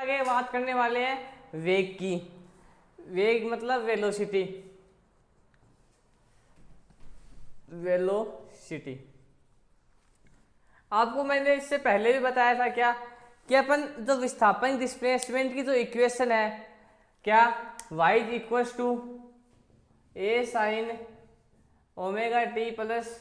आगे बात करने वाले हैं वेग की। वेग मतलब वेलोसिटी। वेलोसिटी आपको मैंने इससे पहले भी बताया था क्या कि अपन जो विस्थापन डिस्प्लेसमेंट की जो इक्वेशन है क्या y is equal to a sine omega t plus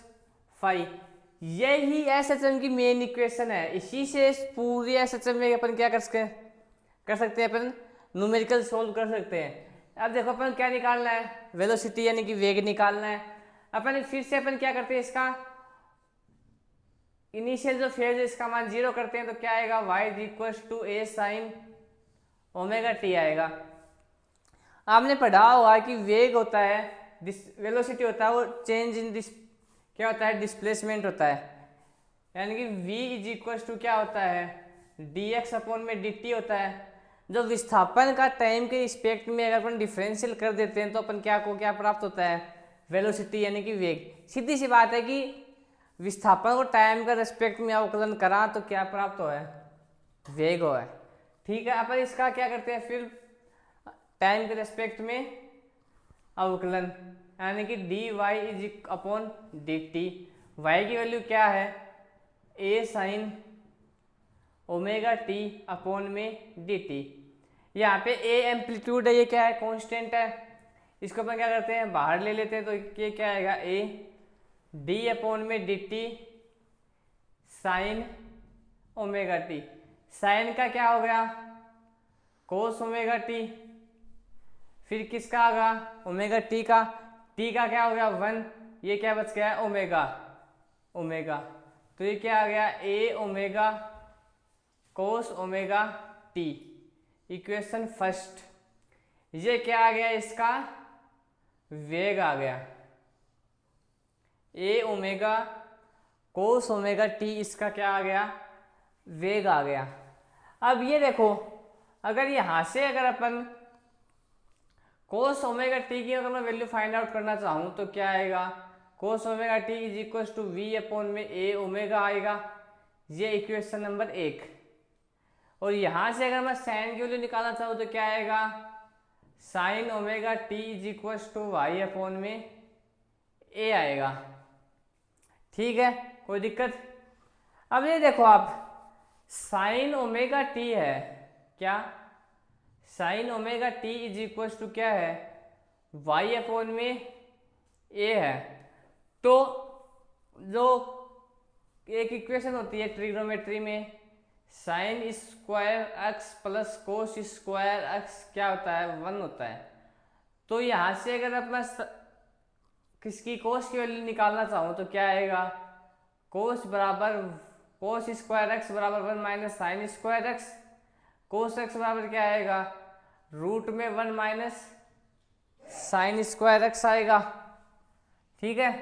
five, यही एस एच एम की मेन इक्वेशन है। इसी से पूरी एस एच एम में अपन क्या कर सकते हैं अपन न्यूमेरिकल सोल्व कर सकते हैं। अब देखो अपन क्या निकालना है, वेलोसिटी यानी कि वेग निकालना है। अपन फिर से अपन क्या करते हैं, इसका इनिशियल जो फेज है इसका मान 0 करते हैं तो क्या आएगा y is equal to a sine omega t आएगा। आपने पढ़ा होगा कि वेग होता है, वेलोसिटी होता है वो चेंज इन दिस क्या होता है, डिस्प्लेसमेंट होता है। यानी कि v इज इक्वल टू क्या होता है, dx अपॉन में dt होता है। जो विस्थापन का टाइम के रिस्पेक्ट में अगर अपन डिफरेंशियल कर देते हैं तो अपन क्या प्राप्त होता है, वेलोसिटी यानी कि वेग। सीधी सी बात है कि विस्थापन को टाइम का रिस्पेक्ट में अवकलन करा तो क्या प्राप्त हो है, वेग हो है। ठीक है, अपन इसका क्या करते हैं फिर टाइम के रिस्पेक्ट में अवकलन, यानी कि d y is upon d t. Y की वैल्यू क्या है, a sine omega t upon में डी टी। यहाँ पे ए एम्पलीट्यूड है, ये क्या है, कांस्टेंट है। इसको अपन क्या करते हैं बाहर ले लेते हैं तो ये क्या आएगा, ए डी अपॉन में d t sine omega t. Sine का क्या हो गया, कोस ओमेगा टी, फिर किसका आ गया, ओमेगा टी का। टी का क्या हो गया 1, ये क्या बच गया है ओमेगा, ओमेगा। तो ये क्या आ गया, a omega cos omega t, equation first. ये क्या आ गया, इसका वेग आ गया, a omega cos omega t, इसका क्या आ गया, वेग आ गया। अब ये देखो, अगर यहाँ से अगर अपन कोस ओमेगा टी की अगर मैं वैल्यू फाइंड आउट करना चाहूँ तो क्या आएगा, cos omega t is equal to v upon में ए ओमेगा आएगा। ये इक्वेशन नंबर 1। और यहाँ से अगर मैं साइन की वैल्यू निकालना चाहूँ तो क्या आएगा, sine omega t is equal to y upon में ए आएगा। ठीक है, कोई दिक्कत। अब ये देखो आप, साइन ओमेगा टी है क्या, sine omega t is equal to क्या है, वाई अपॉन में ए है। तो जो एक इक्वेशन होती है ट्रिग्नोमेट्री में, sign square x plus cos square x क्या होता है, 1 होता है। तो यहाँ से अगर अब मैं किसकी कोस की वैल्यू निकालना चाहूँ तो क्या आएगा, कोस बराबर कोस स्क्वायर एक्स बराबर 1 minus sine square x. Cos x बराबर क्या आएगा, रूट में 1 माइनस साइन स्क्वायर एक्स आएगा। ठीक है,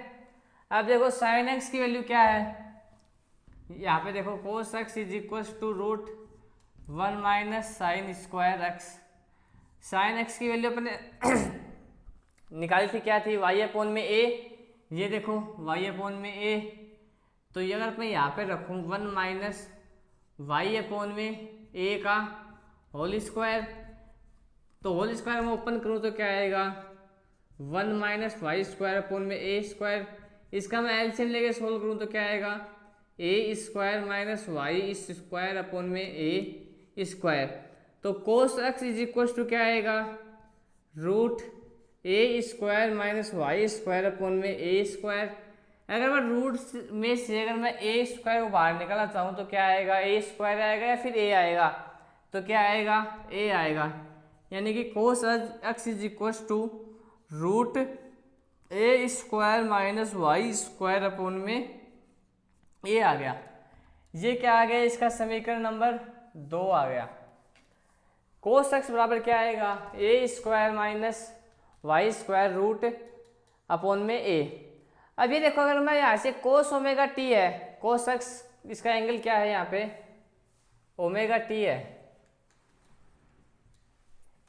अब देखो साइन एक्स की वैल्यू क्या है, यहाँ पे देखो cos x is equal to root 1 minus sine square x. Sine x की वैल्यू अपने निकाली थी, क्या थी, वाई अपॉन में ए। ये देखो वाई अपॉन में ए, तो ये अगर मैं यहाँ पे रखूँ 1 माइनस वाई अपॉन में ए का होल स्क्वायर, तो होल स्क्वायर में ओपन करूँ तो क्या आएगा, 1 माइनस वाई स्क्वायर अपॉन में ए स्क्वायर। इसका मैं एलसीएम लेके सोल्व करूँ तो क्या आएगा, a square minus y square upon में ए स्क्वायर। तो cos x is equal to क्या आएगा, root a square minus y square upon में ए स्क्वायर। अगर मैं रूट में से अगर मैं ए स्क्वायर को बाहर निकालना चाहूँ तो क्या आएगा, ए स्क्वायर आएगा या फिर ए आएगा, तो क्या आएगा, ए आएगा। यानी कि cos x is equal to root a square minus y square upon में ए आ गया। ये क्या आ गया, इसका समीकरण नंबर 2 आ गया। कोस एक्स बराबर क्या आएगा, a square minus y square root upon में ए। अब ये देखो, अगर मैं यहाँ से कोस ओमेगा टी है, कोस एक्स इसका एंगल क्या है, यहाँ पे ओमेगा टी है,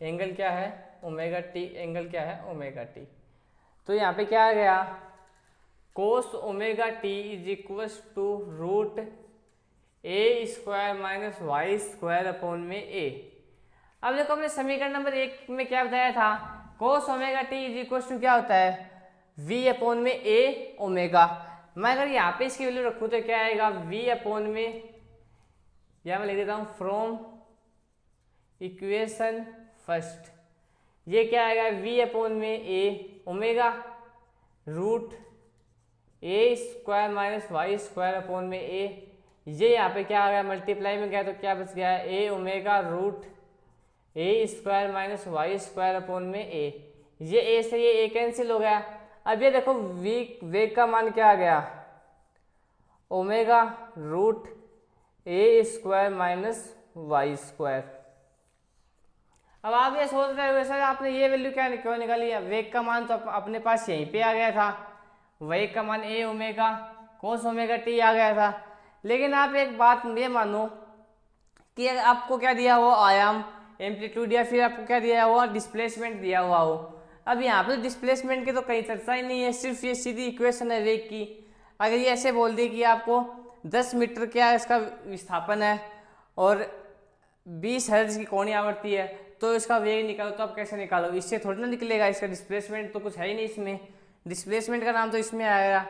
एंगल क्या है ओमेगा टी, एंगल क्या है ओमेगा टी। तो यहाँ पे क्या आ गया, cos omega t is equal to root a square minus y square upon में ए। अब देखो हमने समीकरण नंबर 1 में क्या बताया था, cos omega t is equal to क्या होता है, v अपॉन में a ओमेगा। मैं अगर यहाँ पे इसकी वैल्यू रखूँ तो क्या आएगा, v अपॉन में, या मैं लिख देता हूँ फ्रॉम इक्वेशन फर्स्ट, ये क्या आएगा v अपॉन में a omega root a square minus y square upon में a, ये यहाँ पे क्या आ गया मल्टीप्लाई में गया तो क्या बच गया a omega root a square minus y square upon में a, ये a से ये a कैंसिल हो गया। अब ये देखो वेग का मान क्या आ गया, omega root a square minus y square. अब आप ये सोच रहे हो सर आपने ये वैल्यू क्या क्यों निकाली है, वेग का मान तो अपने पास यहीं पे आ गया था, वेग का मान ए ओमेगा कोस ओमेगा टी आ गया था। लेकिन आप एक बात ये मानो कि अगर आपको क्या दिया हुआ आयाम एम्पलीट्यूड या फिर आपको क्या दिया हुआ डिस्प्लेसमेंट दिया हुआ हो, अब यहाँ पे डिस्प्लेसमेंट की तो कहीं चर्चा ही नहीं है, सिर्फ ये सीधी इक्वेशन है वेग की। अगर ये ऐसे बोल दी कि आपको 10 मीटर क्या इसका विस्थापन है और 20 हर्ट्ज की कोणीय आवृत्ति है, तो इसका वेग निकालो, तो आप कैसे निकालो, इससे थोड़ी ना निकलेगा, इसका डिस्प्लेसमेंट तो कुछ है ही नहीं इसमें, डिस्प्लेसमेंट का नाम तो इसमें आएगा।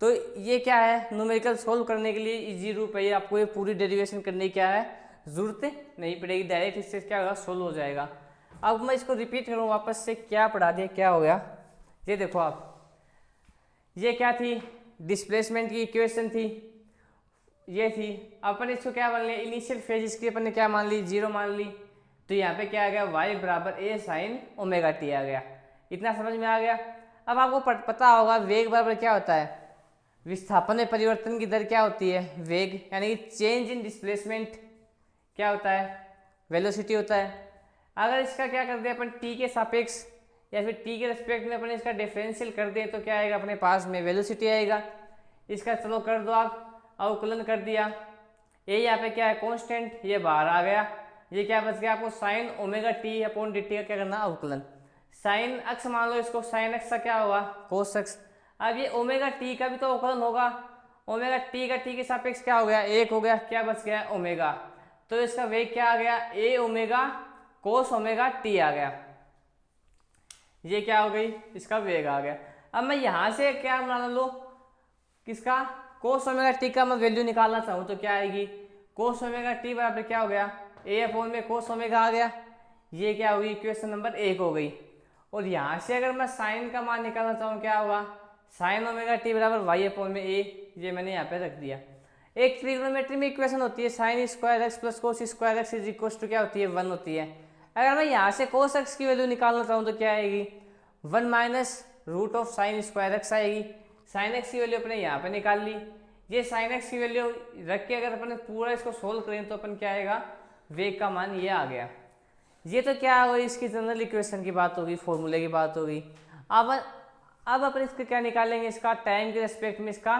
तो ये क्या है, न्यूमेरिकल सोल्व करने के लिए इजी रूप है ये, आपको ये पूरी डेरिवेशन करने की क्या है जरूरत नहीं पड़ेगी, डायरेक्ट इससे क्या होगा सोल्व हो जाएगा। अब मैं इसको रिपीट करूँ वापस से, क्या पढ़ा दिया क्या हो गया, ये देखो आप, ये क्या थी डिस्प्लेसमेंट की इक्वेशन थी, ये थी, अपन इसको क्या मान लिया इनिशियल फेज, इसकी अपन ने क्या मान ली 0 मान ली, तो यहाँ पे क्या आ गया y बराबर a साइन ओमेगा टी आ गया। इतना समझ में आ गया। अब आपको पता होगा वेग बराबर क्या होता है, विस्थापन में परिवर्तन की दर क्या होती है, वेग यानी कि चेंज इन डिस्प्लेसमेंट क्या होता है, वेलोसिटी होता है। अगर इसका क्या कर दे अपन t के सापेक्ष या फिर t के रेस्पेक्ट में अपन इसका डिफरेंशियल कर दें तो क्या आएगा अपने पास में वेलोसिटी आएगा। इसका चलो कर दो आप, अवकलन कर दिया, ये यहाँ पे क्या है कांस्टेंट, ये बाहर आ गया, ये क्या बच गया आपको sign omega t upon d T का क्या करना अवकलन, साइन अक्स मान लो इसको, साइन अक्स का क्या होगा कोस अक्स। अब ये ओमेगा टी का भी तो अवकलन होगा, ओमेगा टी का टी के सापेक्ष क्या हो गया 1 हो गया, क्या बच गया ओमेगा, तो इसका वेग क्या आ गया a omega cos omega T आ गया, ये क्या हो गई इसका वेग आ गया। अब मैं यहाँ से क्या मान लो किसका कोस ओमेगा टी का मैं वैल्यू निकालना चाहूँ तो क्या आएगी, कोस ओमेगा टी बराबर क्या हो गया ए अपॉन में कोस ओमेगा आ गया, ये क्या होगी इक्वेशन नंबर 1 हो गई। और यहाँ से अगर मैं साइन का मान निकालना चाहूँ क्या होगा, साइन ओमेगा टी बराबर वाई अपॉन में ए, ये मैंने यहाँ पे रख दिया। एक ट्रिग्नोमेट्री में इक्वेशन होती है sine square x plus cos square x is equal to क्या होती है 1 होती है। अगर मैं यहाँ से कोस एक्स की वैल्यू निकालना चाहूँ तो क्या आएगी 1 minus root of sine square x आएगी, साइन एक्स की वैल्यू अपने यहाँ पे निकाल ली, ये साइन एक्स की वैल्यू रख के अगर अपन पूरा इसको सोल्व करें तो अपन क्या आएगा वेग का मान ये आ गया। ये तो क्या होगा इसकी जनरल इक्वेशन की बात होगी, फॉर्मूले की बात होगी। अब अपन इसका क्या निकालेंगे, इसका टाइम के रेस्पेक्ट में इसका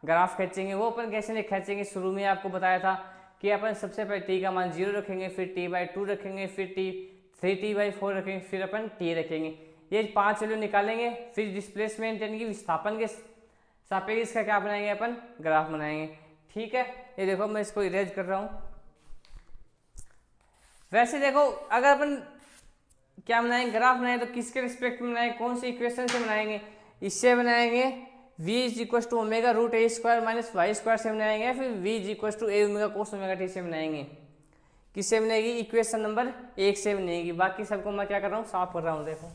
ग्राफ खींचेंगे। वो अपन कैसे नहीं खींचेंगे, शुरू में आपको बताया था कि अपन सबसे पहले टी का मान 0 रखेंगे, फिर t/2 रखेंगे, फिर 3t/4 रखेंगे, फिर अपन t रखेंगे। ये 5 वैल्यू निकालेंगे, फिर डिस्प्लेसमेंट यानी कि विस्थापन के सापेक्ष इसका क्या बनाएंगे अपन ग्राफ बनाएंगे। ठीक है, ये देखो मैं इसको इरेज कर रहा हूँ। वैसे देखो अगर अपन क्या बनाएंगे ग्राफ बनाएंगे तो किसके रिस्पेक्ट में बनाएंगे, कौन सी इक्वेशन से बनाएंगे, इससे बनाएंगे v is equal to omega root a square minus y square से बनाएंगे, फिर v is equal to a omega cos omega t से बनाएंगे। किससे बनेगी इक्वेशन नंबर 1 से बनेगी, बाकी सबको मैं क्या कर रहा हूँ साफ कर रहा हूँ। देखो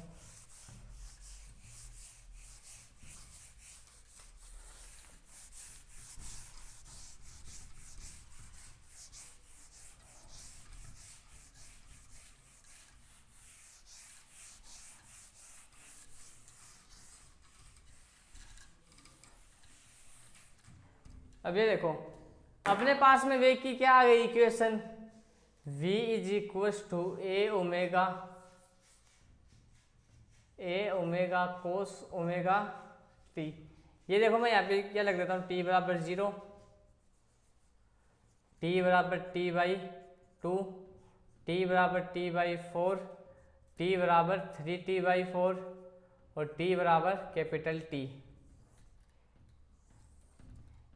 अब ये देखो अपने पास में वेग की क्या आ गई equation, v is equal to a omega cos omega t. ये देखो मैं यहाँ पे क्या लग देता हूँ t बराबर 0, t बराबर t/2, t बराबर t/4, t बराबर 3t/4 और t बराबर कैपिटल T।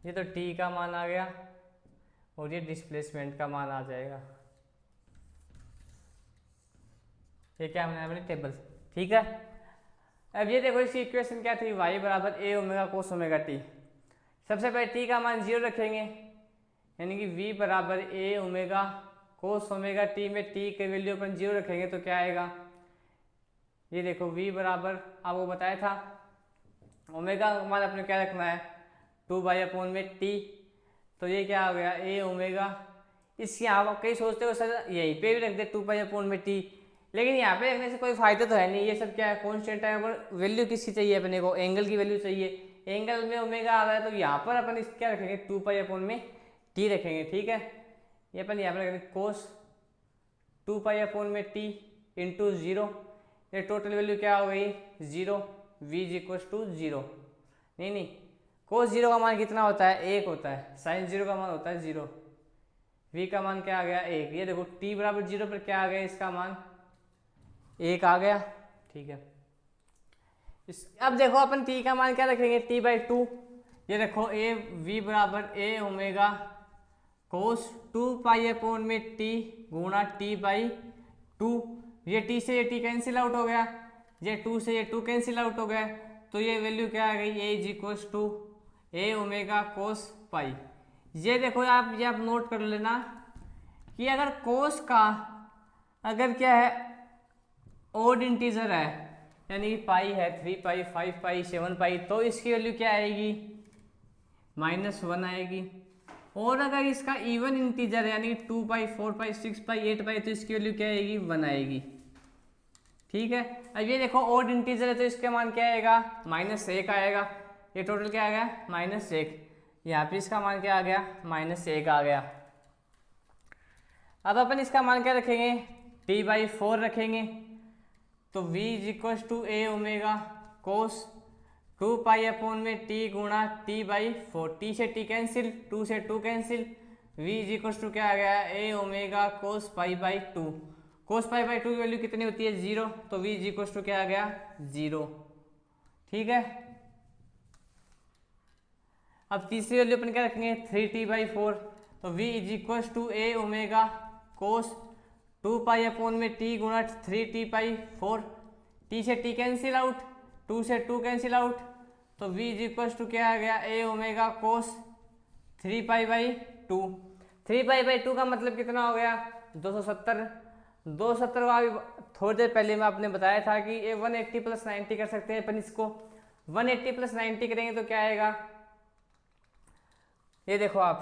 ये तो t का मान आ गया और ये डिस्प्लेसमेंट का मान आ जाएगा। ये क्या बनाया अपनी टेबल, ठीक है। अब ये देखो इसकी इक्वेशन क्या थी, y बराबर a omega cos omega T. सबसे पहले t का मान 0 रखेंगे, यानी कि v बराबर a omega cos omega T में t के वैल्यू अपन 0 रखेंगे तो क्या आएगा, ये देखो v बराबर आपको बताया था ओमेगा का मान अपने क्या रखना है 2/अपॉन में t, तो ये क्या हो गया a ओमेगा। इसकी आप कई सोचते हो सर यहीं पे भी रख दे 2/अपॉन में t, लेकिन यहाँ पे रखने से कोई फायदा तो है नहीं, ये सब क्या है कॉन्स्टेंट है। पर वैल्यू किसकी चाहिए अपने को, एंगल की वैल्यू चाहिए, एंगल में ओमेगा आ रहा है तो यहाँ पर अपन इस क्या रखेंगे 2/अपॉन में t रखेंगे, ठीक है। ये अपन यहाँ पर रखेंगे कोस 2/अपॉन में t इंटू 0, ये टोटल वैल्यू क्या हो गई 0, v इज इक्वल टू 0। नहीं कोस 0 का मान कितना होता है 1 होता है, साइन 0 का मान होता है 0, v का मान क्या आ गया 1। ये देखो t बराबर 0 पर क्या आ गया इसका मान 1 आ गया, ठीक है। अब देखो अपन t का मान क्या रखेंगे t/2। ये देखो a v बराबर a ओमेगा कोस 2/अपॉन में t गुणा t/2। ये t से ये t कैंसिल आउट हो गया, ये 2 से ये 2 कैंसिल आउट हो गया, तो ये वैल्यू क्या आ गई a is equal to a omega cos pi. ये देखो आप नोट कर लेना कि अगर कोस का अगर क्या है ओड इंटीजर है, यानी पाई है 3 पाई 5 पाई 7 पाई, तो इसकी वैल्यू क्या आएगी -1 आएगी। और अगर इसका इवन इंटीजर है यानी 2 पाई 4 पाई 6 पाई 8 पाई, तो इसकी वैल्यू क्या आएगी 1 आएगी, ठीक है। अब ये देखो ओड इंटीजर है तो इसका मान क्या आएगा -1 आएगा, ये टोटल क्या आ गया -1, यहाँ पे इसका मान क्या आ गया -1 आ गया। अब अपन इसका मान क्या रखेंगे t/4 रखेंगे, तो v is equal to a omega cos 2/अपॉन में t गुणा t/4, t से t कैंसिल 2 से 2 cancel, v is equal to क्या आ गया a ओमेगा कोस π/2। कोस π/2 की वैल्यू कितनी होती है 0, तो v इज इक्वल टू क्या आ गया 0, ठीक है। अब तीसरी वैल्यू अपन क्या रखेंगे 3t/4, तो v is equal to a omega cos 2/अपॉन में t गुणा 3t/4, t से t कैंसिल आउट 2 से 2 कैंसिल आउट, तो v इज इक्वल टू क्या आ गया a ओमेगा कोस 3π/2। 3π/2 का मतलब कितना हो गया 270। 270 का भी थोड़ी देर पहले मैं आपने बताया था कि ये 180 + 90 कर सकते हैं अपन इसको। 180 + 90 करेंगे तो क्या आएगा, ये देखो आप,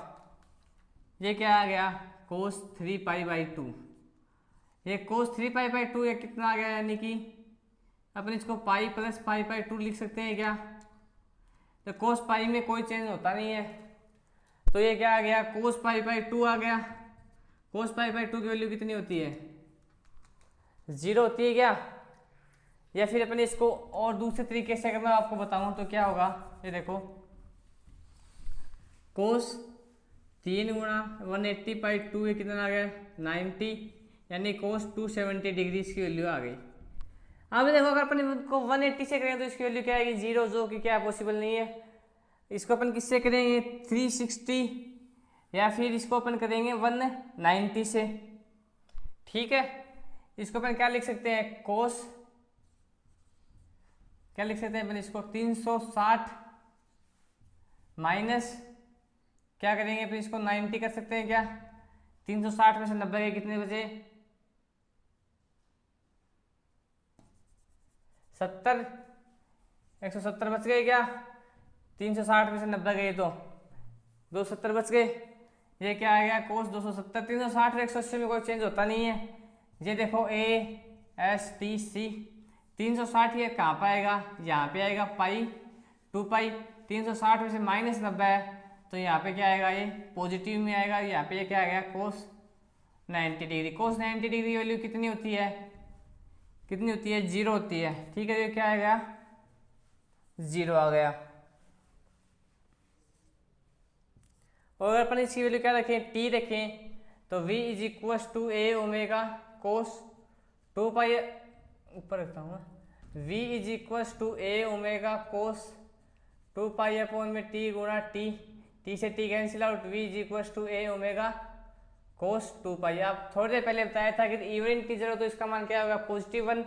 ये क्या आ गया कोस 3π/2। ये कोस 3π/2 ये कितना आ गया, यानी कि अपन इसको पाई + π/2 लिख सकते हैं क्या, तो कोस पाई में कोई चेंज होता नहीं है, तो ये क्या आ गया कोस π/2 आ गया। कोस π/2 की वैल्यू कितनी होती है 0 होती है क्या, या फिर अपन इसको और दूसरे तरीके से अगर मैं आपको बताऊं तो क्या होगा, ये देखो कोस 3 गुणा 180/2 ये कितना आ गया 90, यानी कोस 270 डिग्री इसकी वैल्यू आ गई। अब देखो अगर अपन को 180 से करें तो इसकी वैल्यू क्या आएगी 0, जो कि क्या पॉसिबल नहीं है। इसको अपन किससे करेंगे 360, या फिर इसको अपन करेंगे 190 से, ठीक है। इसको अपन क्या लिख सकते हैं कोस, क्या लिख सकते हैं अपन इसको 360 माइनस क्या करेंगे अपन इसको 90 कर सकते हैं क्या, 360 में से 90 के कितने बचे 70, 170 बच गए क्या, 360 में से 90 गए तो 270 बच गए। ये क्या आ गया कोस 270, 360 और 180 में कोई चेंज होता नहीं है। ये देखो ASTC 360 ये कहाँ पाएगा, यहाँ पे आएगा पाई 2 पाई, 360 में से -90 है तो यहाँ पे क्या आएगा ये पॉजिटिव में आएगा, यहाँ पे ये क्या आ गया कोस 90 डिग्री। कोस 90 डिग्री की वैल्यू कितनी होती है 0 होती है, ठीक है। ये क्या आ गया 0 आ गया। और अगर अपन इसकी वैल्यू क्या रखें t रखें, तो v is equal to a omega cos 2 pi, ऊपर रखता हूँ, v is equal to a omega cos 2 pi upon में t गुणा t, t से t cancel out, v is equal to a omega cos 2 pi. आप थोड़ी देर पहले बताया था कि इवन इंटीजर हो तो इसका मान क्या होगा +1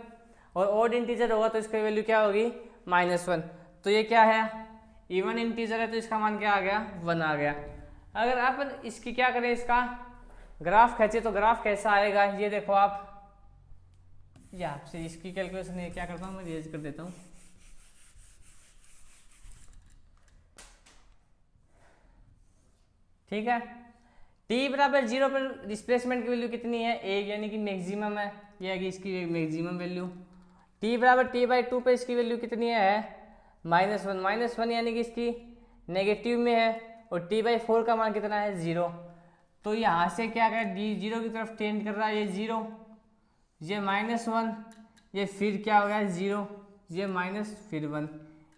और ऑड इंटीजर होगा तो इसकी वैल्यू क्या होगी -1। तो ये क्या है इवन इंटीजर है तो इसका मान क्या आ गया 1 आ गया। अगर अपन इसकी क्या करें इसका ग्राफ खींचे तो ग्राफ कैसा आएगा ये देखो आप, ये आपसे इसकी कैलकुलेशन है क्या करता हूँ मैं रेज कर देता हूँ। ठीक है t बराबर 0 पर डिस्प्लेसमेंट की वैल्यू कितनी है 1 यानी कि मैक्सिमम है, ये आएगी इसकी मैक्सिमम वैल्यू। t बराबर t/2 पर इसकी वैल्यू कितनी है -1 यानी कि इसकी नेगेटिव में है और t/4 का मान कितना है 0। तो यहाँ से क्या कर डी 0 की तरफ टेंड कर रहा है, ये 0 ये -1 ये फिर क्या हो गया 0 ये माइनस फिर 1,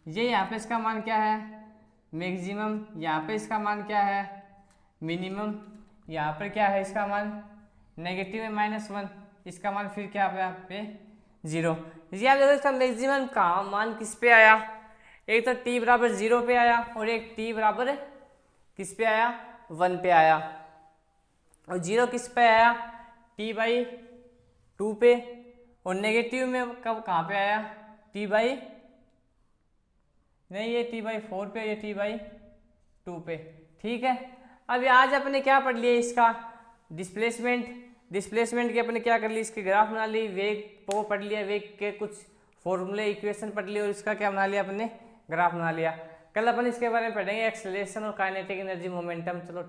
ये यहाँ पे इसका मान क्या है मैक्सिमम, यहाँ पे इसका मान क्या है मिनिमम, यहाँ पर क्या है इसका मान नेगेटिव है -1, इसका मान फिर क्या है यहाँ पे 0। ये आप देखो इसका मैक्सिमम का मान किस पे आया, एक तो t बराबर 0 पे आया और एक t बराबर किस पे आया 1 पे आया, और 0 किस पे आया t/2 पे, और नेगेटिव में कब कहाँ पे आया नहीं ये t/4 पे, ये t/2 पे। ठीक है अभी आज अपने क्या पढ़ लिया इसका डिस्प्लेसमेंट की अपने क्या कर ली इसके ग्राफ बना ली, वेग को पढ़ लिया, वेग के कुछ फॉर्मूले इक्वेशन पढ़ लिए और इसका क्या बना लिया अपने ग्राफ बना लिया। कल अपन इसके बारे में पढ़ेंगे एक्सेलरेशन और काइनेटिक एनर्जी मोमेंटम। चलो